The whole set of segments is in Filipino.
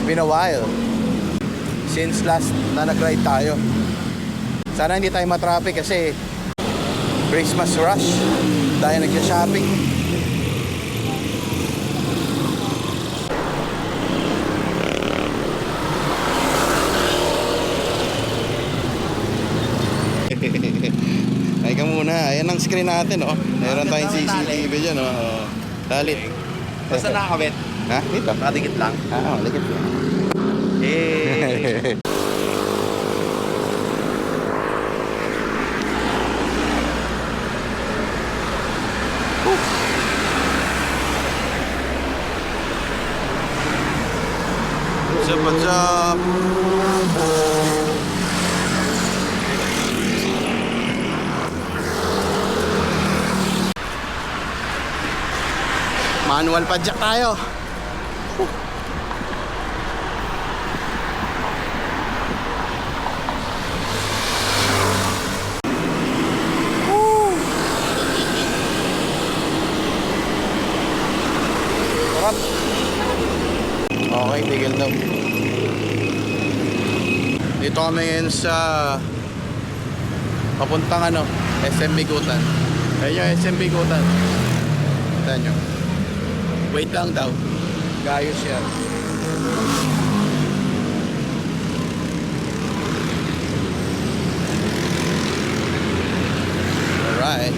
been a while since last na nag-ride tayo. Sana hindi tayo matraffic kasi Christmas rush. Tayo nagsa-shopping. Ay ka muna. Ayan ang screen natin, oh. Meron tayong CCTV dyan, oh. Dalit. Basta nakakabit. Ha? Dito? Nakadikit lang. Likit lang. Eh. What's up? Manual padjak tayo. Sarap. Okay, tigil daw. Dito kami ngayon sa papuntang SM Bigutan. Ayun yung SM Bigutan. Kita nyo. Wait lang daw. Gayos yan. Alright.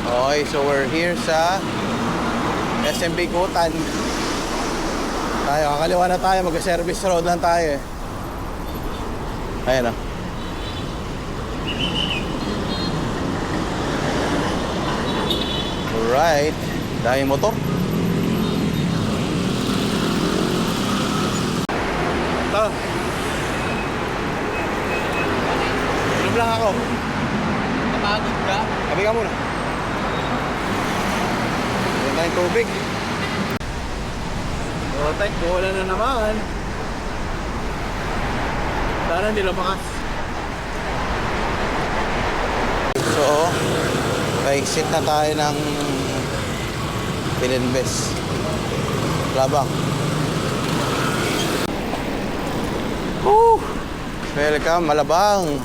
Okay, so we're here sa SM Bigutan. Tayo, kakaliwa na tayo. Mag-service road lang tayo eh. Ayan o. Alright. Dahil motor. Ito. Inom lang ako. Napagod ka? Sabi ka muna. Meron tayong tubig. Rotek, bola na naman. Sana hindi lumakas. So, pa-exit na tayo ng Pininbes. Labang. Welcome, Malabang.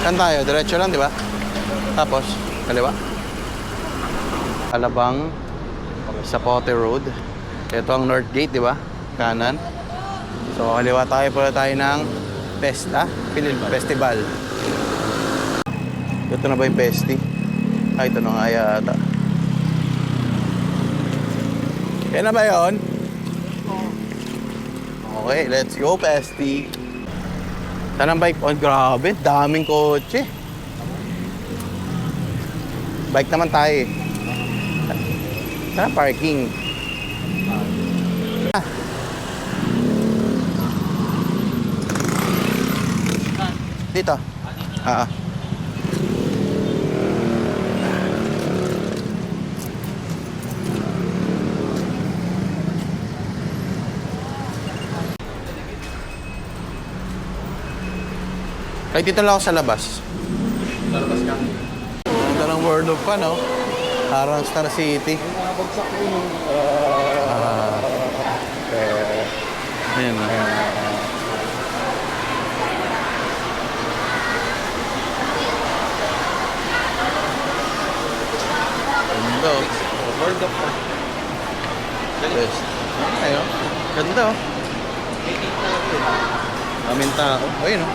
Saan tayo? Diretso lang, di ba? Tapos, kaliwa. Alabang Zapote Road. Ito ang North Gate, di ba? Kanan. So, kaliwa tayo pala tayo ng Festival. Ito na ba yung Festi? Ito na nga yata. Yan na ba yun? Okay, let's go, Festi. Saan ang bike? Oh, grabe, daming kotse. Bike naman tayo eh. Saan parking? Dito. Kahit dito lang ako sa labas. Sa labas ka? Ito ng World of Fun, no? Parang Star City. Nakabagsak ko yung... Ayan na. Ganda, oh. World of Fun. Best. Ayun. Ganda, oh. Aming tao. Ayun, oh.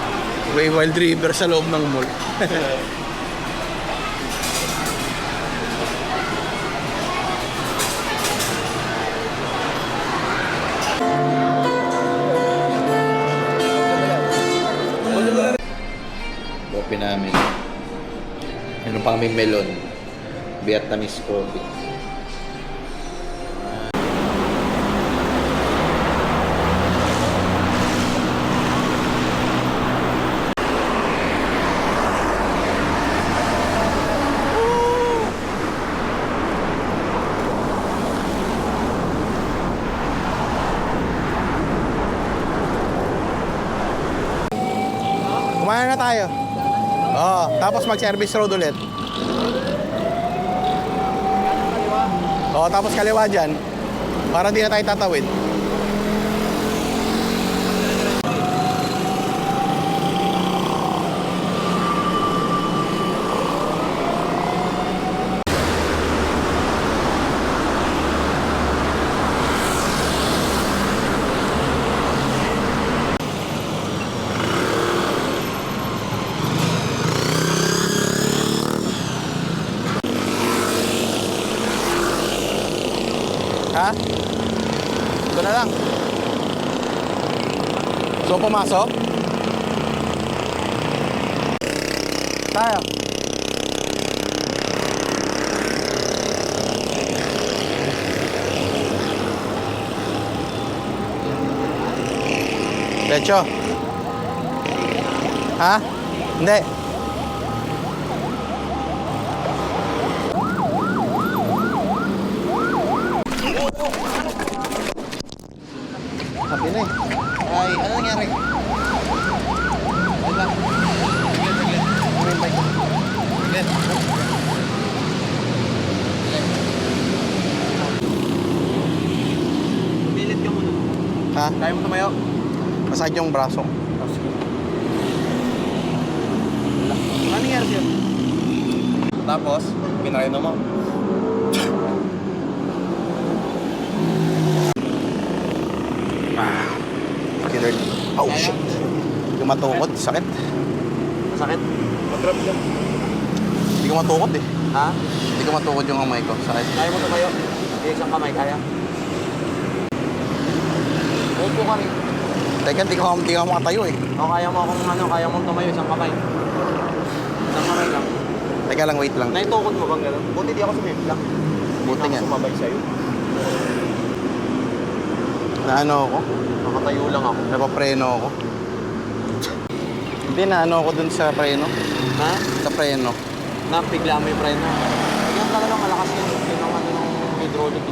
Way Wild River sa loob ng mall. Coffee namin. Meron pa kaming melon. Vietnamese coffee. Kumain na tayo. Oo, tapos mag-service road ulit. Oo, tapos kaliwa dyan. Para di na tayo tatawid. Ha? Ito na lang. So, pumasok? Tayo. Lecho. Ha? Hindi. Sabi na eh. Ay, ano nangyari? Wala. Saglit. Ano yung bike? Saglit. Pilit ka muna. Ha? Kaya mo tumayo? Masakit yung braso. Ano nangyari sa'yo? Tapos, pinareno mo. Killer. Oh, shit. Hindi ko matukod. Sakit. Masakit? Mag-grab ka. Hindi ko matukod eh. Ha? Hindi ko matukod yung kamay ko. Sakit. Kaya mo tumayo? Isang kamay, kaya? Upo ka rin. Teka, hindi ko makatayo eh. O kaya mo akong kaya mong tumayo, isang kamay. Isang kamay lang. Teka lang, wait lang. Naitukod mo bang gano'n? Buti di ako sumipla. Buti nga. Hindi sumabay sa'yo. Naano ako? Nakatayo lang ako. Napapreno ako. Hindi, naano ako dun sa preno. Ha? Sa preno. Napigla mo yung preno. Kaya talagang malakas yan. Yun ang ano ng hydraulic.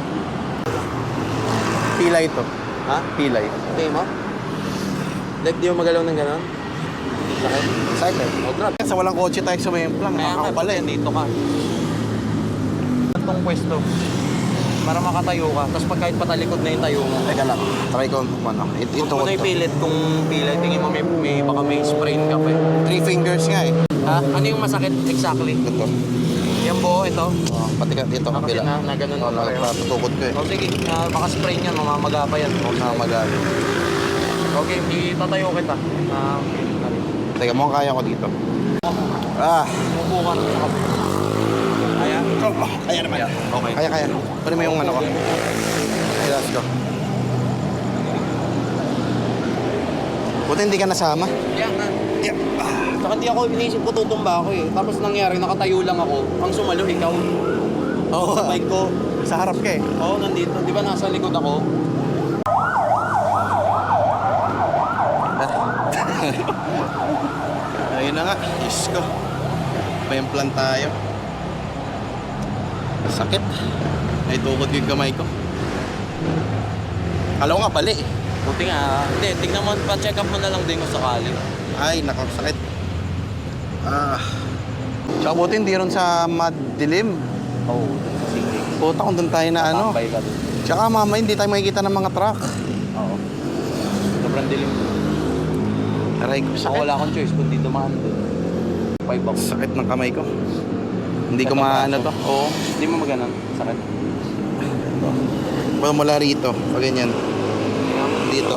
Pilay to. Ha? Pilay. Okay mo? Like di mo magalaw ng gano'n? Sakit? Sakit. O grab. Sa walang kotse tayo sumimplang. Kaya nga, Nakakapala eh. dito ka. Itong pwesto. Para makatayo ka. Tapos pag kahit patalikod na yung tayo mo. Teka lang. Try ko ano. Ito Ito mo na ipilit kung pilay. Tingin mo baka may sprain ka pa eh. 3 fingers nga eh. Ha? Ano yung masakit exactly? Ito. Yung buo ito? Oh, pati ka dito Kasi kabila. na ganun Oh, pareho. natutukod ko eh. O sige, baka sprain yan. Mamamaga pa yan. Namagali. Okay, itatayo kita. Teka, mukhang kaya ko dito. Ah. Umupo ka sa kapit. Kaya? Kaya naman. Okay. Kaya. Pwede mo yung ano ko. Okay, let's go. Buti hindi ka nasama. Kaya nga. Yep. Saka di ako inisip ko tutumba ako eh. Tapos nangyari, nakatayo lang ako. Ang sumalo, ikaw. Oo. Sa bike ko. Sa harap ka eh. Oo, nandito. Di ba nasa likod ako? Ayun na nga. Diyos ko. May implant tayo. Sakit. Naitukod ko yung kamay ko. Kala ko nga bali eh. Buti nga. Hindi, tignan mo, pa-check up mo na lang din kung sakali. Ay, nako, sakit. Ah. Tsaka buti hindi ron sa madilim. Oo, sige. Puta kung doon tayo na ano. Tambay ka dun. Tsaka mamaya hindi tayo makikita ng mga truck. Oo. Sobrang dilim. Aray ko, Ako sakit. wala akong choice kundi dumaan dun. 5 ako. Sakit ng kamay ko. Hindi ko Sakit ang maano braso. to. Oo. Hindi mo maganon. Sakit. Mula rito. Pag ganyan. Dito.